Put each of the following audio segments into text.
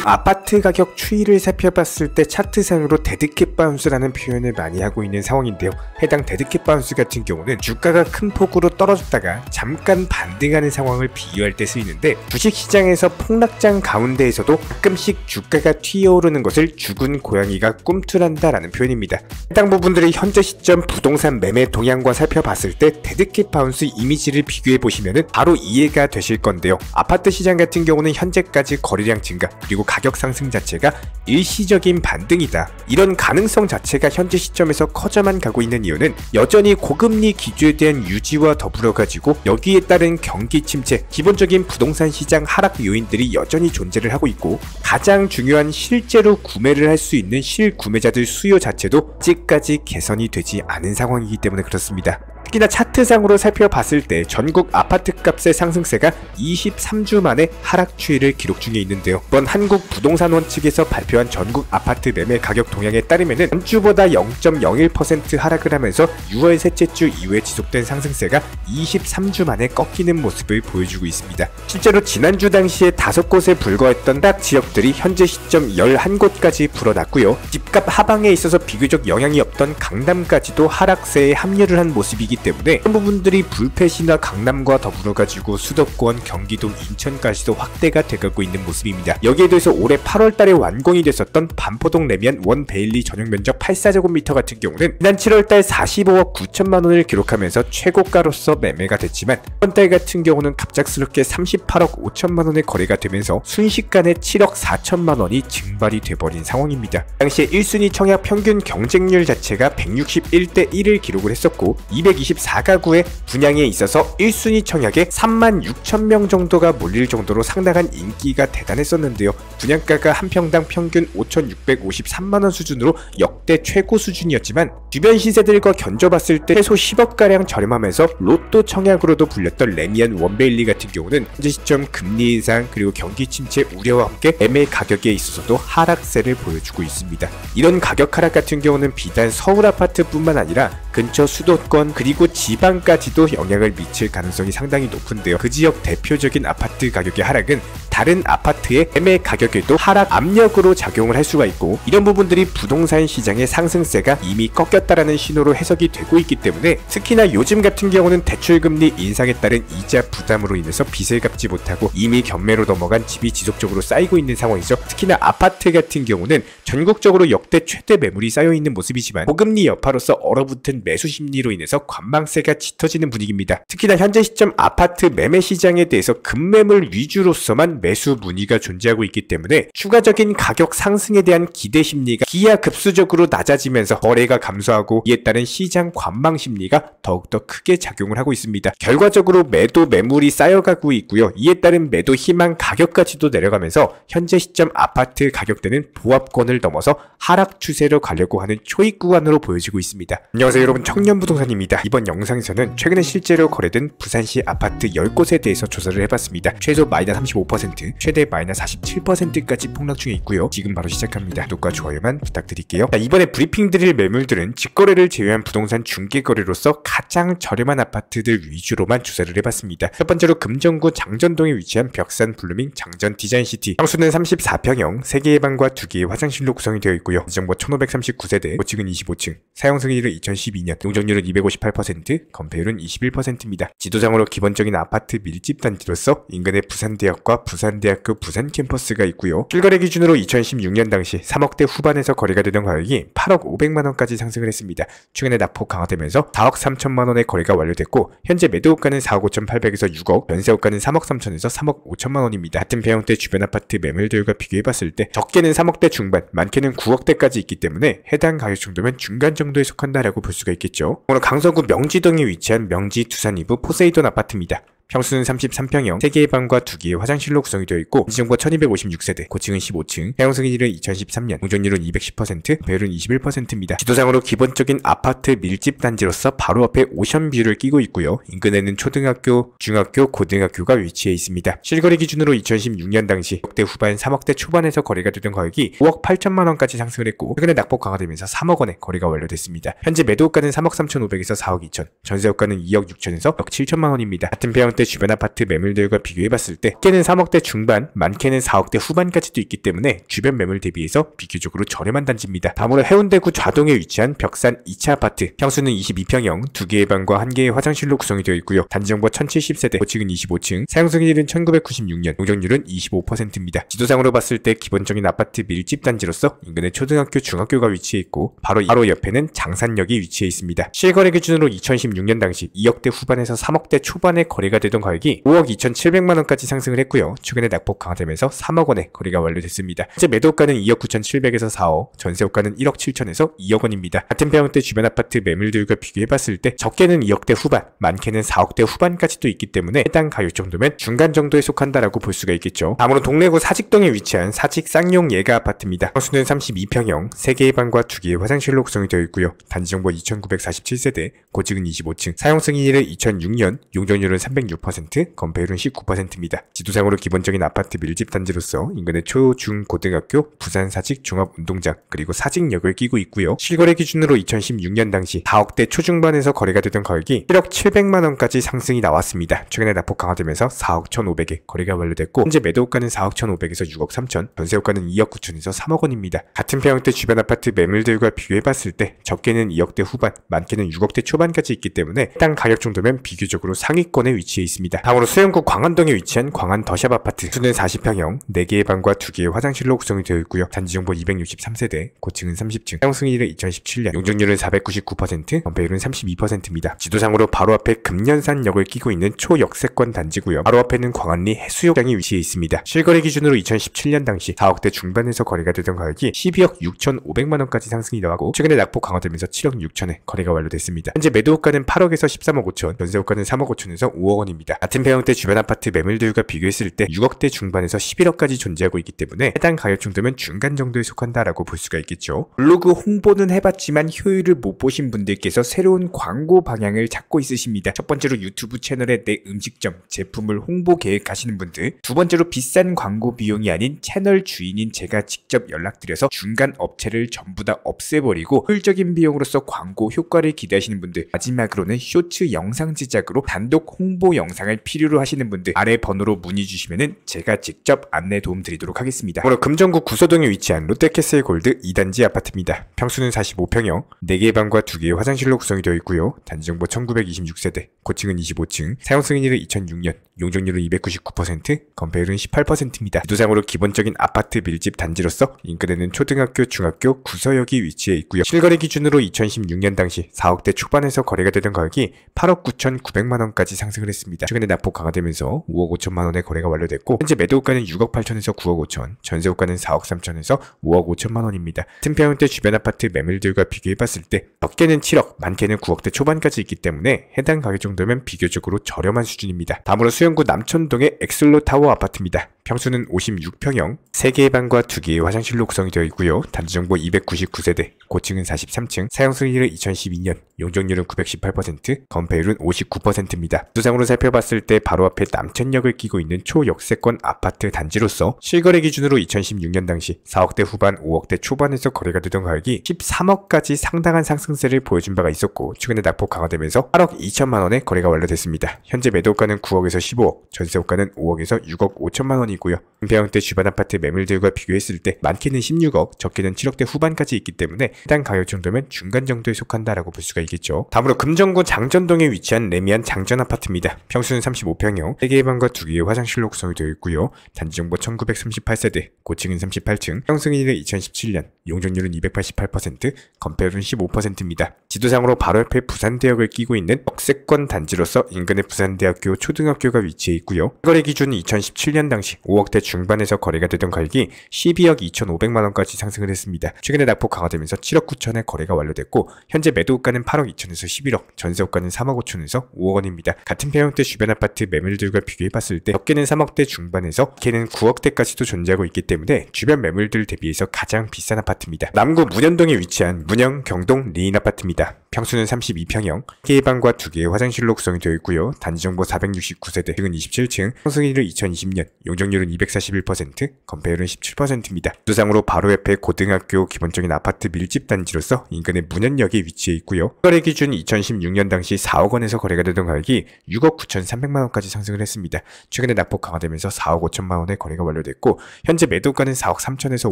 아파트 가격 추이를 살펴봤을 때 차트상으로 데드캣 바운스라는 표현을 많이 하고 있는 상황인데요. 해당 데드캣 바운스 같은 경우는 주가가 큰 폭으로 떨어졌다가 잠깐 반등하는 상황을 비유할 때 쓰이는데, 주식시장에서 폭락장 가운데에서도 가끔씩 주가가 튀어오르는 것을 죽은 고양이가 꿈틀한다 라는 표현입니다. 해당 부분들을 현재 시점 부동산 매매 동향과 살펴봤을 때 데드캣 바운스 이미지를 비교해보시면 바로 이해가 되실 건데요. 아파트 시장 같은 경우는 현재까지 거래량 증가 그리고 가격 상승 자체가 일시적인 반등이다, 이런 가능성 자체가 현재 시점에서 커져만 가고 있는 이유는 여전히 고금리 기조에 대한 유지와 더불어 가지고 여기에 따른 경기 침체, 기본적인 부동산 시장 하락 요인들이 여전히 존재를 하고 있고, 가장 중요한 실제로 구매를 할 수 있는 실구매자들 수요 자체도 아직까지 개선이 되지 않은 상황이기 때문에 그렇습니다. 특히나 차트상으로 살펴봤을 때 전국 아파트 값의 상승세가 23주 만에 하락 추이를 기록 중에 있는데요. 이번 한국부동산원 측에서 발표한 전국 아파트 매매 가격 동향에 따르면 전주보다 0.01% 하락을 하면서 6월 셋째 주 이후에 지속된 상승세가 23주 만에 꺾이는 모습을 보여주고 있습니다. 실제로 지난주 당시에 5곳에 불과했던 하락 지역들이 현재 시점 11곳까지 불어났고요. 집값 하방에 있어서 비교적 영향이 없던 강남까지도 하락세에 합류를 한 모습이기 때문에 이런 부분들이 불패시나 강남과 더불어 가지고 수도권, 경기도, 인천까지도 확대가 돼가고 있는 모습입니다. 여기에 대해서 올해 8월달에 완공이 됐었던 반포동 레미안 원 베일리 전용 면적 84제곱미터 같은 경우는 지난 7월달 45억 9천만원을 기록하면서 최고가로서 매매가 됐지만, 이번 달 같은 경우는 갑작스럽게 38억 5천만원에 거래가 되면서 순식간에 7억 4천만원이 증발이 돼버린 상황입니다. 당시에 1순위 청약 평균 경쟁률 자체가 161대 1을 기록을 했었고, 224가구의 분양에 있어서 1순위 청약에 36,000명 정도가 몰릴 정도로 상당한 인기가 대단했었는데요. 분양가가 한 평당 평균 5,653만원 수준으로 역대 최고 수준이었지만, 주변 시세들과 견줘봤을 때 최소 10억가량 저렴하면서 로또 청약으로도 불렸던 레미안 원베일리 같은 경우는 현재 시점 금리 인상 그리고 경기 침체 우려와 함께 매매 가격에 있어서도 하락세를 보여주고 있습니다. 이런 가격 하락 같은 경우는 비단 서울 아파트뿐만 아니라 근처 수도권 그리고 지방까지도 영향을 미칠 가능성이 상당히 높은데요. 그 지역 대표적인 아파트 가격의 하락은 다른 아파트의 매매 가격에도 하락 압력으로 작용을 할 수가 있고, 이런 부분들이 부동산 시장의 상승세가 이미 꺾였다라는 신호로 해석이 되고 있기 때문에, 특히나 요즘 같은 경우는 대출금리 인상에 따른 이자 부담으로 인해서 빚을 갚지 못하고 이미 경매로 넘어간 집이 지속적으로 쌓이고 있는 상황이죠. 특히나 아파트 같은 경우는 전국적으로 역대 최대 매물이 쌓여있는 모습이지만 고금리 여파로서 얼어붙은 매수 심리로 인해서 관망세가 짙어지는 분위기입니다. 특히나 현재 시점 아파트 매매 시장에 대해서 급매물 위주로서만 매수 문의가 존재하고 있기 때문에 추가적인 가격 상승에 대한 기대 심리가 기하급수적으로 낮아지면서 거래가 감소하고, 이에 따른 시장 관망 심리가 더욱더 크게 작용을 하고 있습니다. 결과적으로 매도 매물이 쌓여가고 있고요. 이에 따른 매도 희망 가격까지도 내려가면서 현재 시점 아파트 가격대는 보합권을 넘어서 하락 추세로 가려고 하는 초입 구간으로 보여지고 있습니다. 안녕하세요 여러분, 청년부동산입니다. 이번 영상에서는 최근에 실제로 거래된 부산시 아파트 10곳에 대해서 조사를 해봤습니다. 최소 마이너스 35%, 최대 마이너스 47%까지 폭락 중에 있고요. 지금 바로 시작합니다. 구독과 좋아요만 부탁드릴게요. 자, 이번에 브리핑 드릴 매물들은 직거래를 제외한 부동산 중개거래로서 가장 저렴한 아파트들 위주로만 조사를 해봤습니다. 첫 번째로 금정구 장전동에 위치한 벽산 블루밍 장전 디자인시티, 평수는 34평형, 3개의 방과 2개의 화장실로 구성이 되어 있고요. 지정부 1539세대, 고층은 25층, 사용 승인일은 2012년, 용적률은 258%, 건폐율은 21%입니다. 지도상으로 기본적인 아파트 밀집 단지로서 인근에 부산대학과 부산대학교 부산 캠퍼스가 있고요. 실거래 기준으로 2016년 당시 3억대 후반에서 거래가 되던 가격이 8억 500만원까지 상승을 했습니다. 최근에 낙폭 강화되면서 4억 3천만원의 거래가 완료됐고, 현재 매도가는 4억 5,800에서 6억, 연세호가는 3억 3천에서 3억 5천만원입니다. 같은 배형대 주변 아파트 매물들과 비교해봤을 때 적게는 3억대 중반, 많게는 9억대까지 있기 때문에 해당 가격 정도면 중간 정도에 속한다라고 볼 수가 있겠죠. 오늘 강서구 명지동에 위치한 명지 두산 2부 포세이돈 아파트입니다. 평수는 33평형, 3개의 방과 2개의 화장실로 구성이 되어 있고, 지정부 1256세대, 고층은 15층, 사용 승인일은 2013년, 용적률은 210%, 배율은 21%입니다. 지도상으로 기본적인 아파트 밀집 단지로서 바로 앞에 오션뷰를 끼고 있고요. 인근에는 초등학교, 중학교, 고등학교가 위치해 있습니다. 실거래 기준으로 2016년 당시 역대 후반 3억대 초반에서 거래가 되던 가격이 5억 8천만원까지 상승을 했고, 최근에 낙폭 강화되면서 3억원에 거래가 완료됐습니다. 현재 매도가는 3억 3,500에서 4억 2천, 전세호가는 2억 6천에서 6억 7천만원입니다. 같은 배형대 평형대 주변 아파트 매물들과 비교해봤을 때 적게는 3억대 중반, 많게는 4억대 후반까지도 있기 때문에 주변 매물 대비해서 비교적으로 저렴한 단지입니다. 다음으로 해운대구 좌동에 위치한 벽산 2차 아파트, 평수는 22평형, 2개의 방과 1개의 화장실로 구성이 되어 있고요. 단지 정보 1070세대, 고층은 25층, 사용 승인일은 1996년, 용적률은 25%입니다. 지도상으로 봤을 때 기본적인 아파트 밀집 단지로서 인근에 초등학교, 중학교가 위치해 있고 바로 옆에는 장산역이 위치해 있습니다. 실거래 기준으로 2016년 당시 2억대 후반에서 3억대 초반에 거래가 되던 가격이 5억 2,700만원까지 상승을 했고요. 최근에 낙폭 강화되면서 3억원에 거래가 완료됐습니다. 현재 매도가는 2억 9,700에서 4억, 전세호가는 1억 7천에서 2억원입니다. 같은 평형대 주변 아파트 매물들과 비교해봤을 때 적게는 2억대 후반, 많게는 4억대 후반까지도 있기 때문에 해당 가격 정도면 중간 정도에 속한다라고 볼 수가 있겠죠. 다음으로 동래구 사직동에 위치한 사직 쌍용 예가 아파트입니다. 평수는 32평형, 3개의 방과 2개의 화장실로 구성이 되어 있고요. 단지 정보 2947세대, 고층은 25층, 사용 승인일은 2006년, 용적률은 306%, 건폐율은 19%입니다. 지도상으로 기본적인 아파트 밀집 단지로서 인근에 초, 중, 고등학교, 부산 사직 종합운동장, 그리고 사직역을 끼고 있고요. 실거래 기준으로 2016년 당시 4억대 초중반에서 거래가 되던 가격이 1억 700만원까지 상승이 나왔습니다. 최근에 낙폭 강화되면서 4억 1,500에 거래가 완료됐고 현재 매도가는 4억 1,500에서 6억 3천, 전세호가는 2억 9천에서 3억원입니다. 같은 평형대 주변 아파트 매물들과 비교해봤을 때 적게는 2억대 후반, 많게는 6억대 초반까지 있기 때문에 해당 가격 정도면 비교적으로 상위권에 위치해 있습니다. 다음으로 수영구 광안동에 위치한 광안 더샵 아파트, 수는 40평형, 4개의 방과 2개의 화장실로 구성이 되어 있고요. 단지 정보 263세대, 고층은 30층, 사용 승인일은 2017년, 용적률은 499%, 건폐율은 32%입니다. 지도상으로 바로 앞에 금년산역을 끼고 있는 초역세권 단지고요. 바로 앞에는 광안리 해수욕장이 위치해 있습니다. 실거래 기준으로 2017년 당시 4억대 중반에서 거래가 되던 가격이 12억 6,500만원까지 상승이 나왔고 최근에 낙폭 강화되면서 7억 6천에 거래가 완료됐습니다. 현재 매도호가는 8억에서 13억 5천, 전세호가는 3억 5천에서 5억원입니다. 같은 평형대 주변 아파트 매물들과 비교했을 때 6억대 중반에서 11억까지 존재하고 있기 때문에 해당 가격 정도면 중간 정도에 속한다라고 볼 수가 있겠죠. 블로그 홍보는 해봤지만 효율을 못 보신 분들께서 새로운 광고 방향을 찾고 있으십니다. 첫 번째로 유튜브 채널에 내 음식점, 제품을 홍보 계획하시는 분들, 두 번째로 비싼 광고 비용이 아닌 채널 주인인 제가 직접 연락드려서 중간 업체를 전부 다 없애버리고 효율적인 비용으로서 광고 효과를 기대하시는 분들, 마지막으로는 쇼츠 영상 제작으로 단독 홍보 영상을 필요로 하시는 분들 아래 번호로 문의 주시면은 제가 직접 안내 도움 드리도록 하겠습니다. 오늘 금정구 구서동에 위치한 롯데캐슬 골드 2단지 아파트입니다. 평수는 45평형, 4개의 방과 2개의 화장실로 구성이 되어 있고요. 단지 정보 1926세대, 고층은 25층, 사용 승인일은 2006년, 용적률은 299%, 건폐율은 18%입니다. 지도상으로 기본적인 아파트 밀집 단지로서 인근에는 초등학교, 중학교, 구서역이 위치해 있고요. 실거래 기준으로 2016년 당시 4억대 초반에서 거래가 되던 가격이 8억 9,900만원까지 상승을 했습니다. 최근에 낙폭 강화되면서 5억 5천만원에 거래가 완료됐고 현재 매도가는 6억 8천에서 9억 5천, 전세호가는 4억 3천에서 5억 5천만원입니다. 틈평형대 주변 아파트 매물들과 비교해봤을 때 적게는 7억, 많게는 9억대 초반까지 있기 때문에 해당 가격 정도면 비교적으로 저렴한 수준입니다. 다음으로 수영구 남천동의 엑슬로타워 아파트입니다. 평수는 56평형, 3개의 방과 2개의 화장실로 구성이 되어 있고요. 단지 정보 299세대, 고층은 43층, 사용 승인일은 2012년, 용적률은 918%, 건폐율은 59%입니다. 두상으로 살펴봤을 때 바로 앞에 남천역을 끼고 있는 초역세권 아파트 단지로서 실거래 기준으로 2016년 당시 4억대 후반, 5억대 초반에서 거래가 되던 가격이 13억까지 상당한 상승세를 보여준 바가 있었고 최근에 낙폭 강화되면서 8억 2천만원에 거래가 완료됐습니다. 현재 매도가는 9억에서 15억, 전세호가는 5억에서 6억 5천만원 이고요. 은평형대 주변 아파트 매물들과 비교했을 때 많게는 16억, 적게는 7억대 후반까지 있기 때문에 해당 가격 정도면 중간 정도에 속한다라고 볼 수가 있겠죠. 다음으로 금정구 장전동에 위치한 레미안 장전 아파트입니다. 평수는 35평형, 3개의 방과 2개의 화장실로 구성이 되어 있고요. 단지 정보 1938세대, 고층은 38층, 형승인일은 2017년, 용적률은 288%, 건폐율은 15%입니다. 지도상으로 바로 옆에 부산대역을 끼고 있는 역세권 단지로서 인근에 부산대학교 초등학교가 위치해 있고요. 거래 기준 2017년 당시 5억대 중반에서 거래가 되던 가격이 12억 2,500만원까지 상승을 했습니다. 최근에 낙폭 강화되면서 7억 9천에 거래가 완료됐고 현재 매도가는 8억 2천에서 11억, 전세호가는 3억 5천에서 5억원입니다. 같은 평형대 주변 아파트 매물들과 비교해봤을 때 적게는 3억대 중반에서 많게는 9억대까지도 존재하고 있기 때문에 주변 매물들 대비해서 가장 비싼 아파트입니다. 남구 문현동에 위치한 문영 경동 리인 아파트입니다. 있습니다. 평수는 32평형, 3개의 방과 2개의 화장실로 구성이 되어 있고요. 단지정보 469세대, 층은 27층, 성승률은 2020년, 용적률은 241%, 건폐율은 17%입니다. 수상으로 바로 옆에 고등학교 기본적인 아파트 밀집 단지로서 인근의 문현역에 위치해 있고요. 거래 기준 2016년 당시 4억 원에서 거래가 되던 가격이 6억 9,300만 원까지 상승을 했습니다. 최근에 낙폭 강화되면서 4억 5천만 원에 거래가 완료됐고 현재 매도가는 4억 3천에서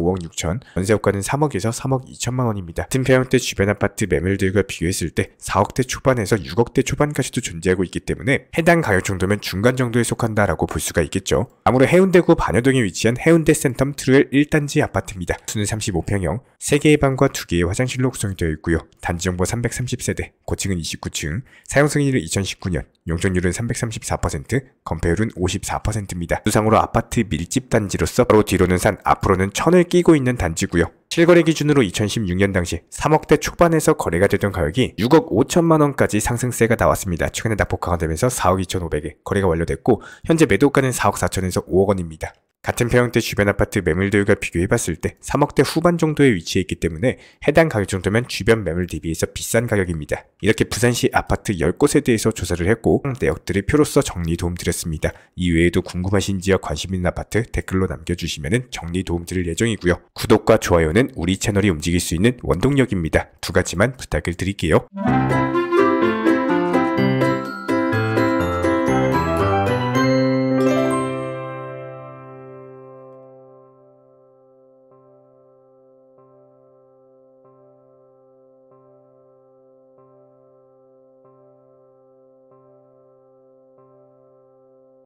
5억 6천, 전세가는 3억에서 3억 2천만 원입니다. 같은 평형대 주변 아파트 매물들과 비교했을 때 4억대 초반에서 6억대 초반까지도 존재하고 있기 때문에 해당 가격 정도면 중간 정도에 속한다라고 볼 수가 있겠죠. 아무로 해운대구 반여동에 위치한 해운대 센텀 트루엘 1단지 아파트입니다. 수는 35평형, 3개의 방과 2개의 화장실로 구성이 되어 있고요. 단지정보 330세대, 고층은 29층, 사용승인은 2019년, 용적률은 334%, 건폐율은 54%입니다. 수상으로 아파트 밀집 단지로서 바로 뒤로는 산, 앞으로는 천을 끼고 있는 단지고요. 실거래 기준으로 2016년 당시 3억대 초반에서 거래가 되던 가격이 6억 5천만 원까지 상승세가 나왔습니다. 최근에 낙폭 강화되면서 4억 2,500에 거래가 완료됐고 현재 매도가는 4억 4천에서 5억 원입니다. 같은 평형대 주변 아파트 매물들과 비교해봤을 때 3억대 후반 정도에 위치해 있기 때문에 해당 가격 정도면 주변 매물 대비해서 비싼 가격입니다. 이렇게 부산시 아파트 10곳에 대해서 조사를 했고 내역들을 표로써 정리 도움 드렸습니다. 이외에도 궁금하신 지역 관심 있는 아파트 댓글로 남겨주시면 정리 도움 드릴 예정이고요. 구독과 좋아요는 우리 채널이 움직일 수 있는 원동력입니다. 두 가지만 부탁을 드릴게요.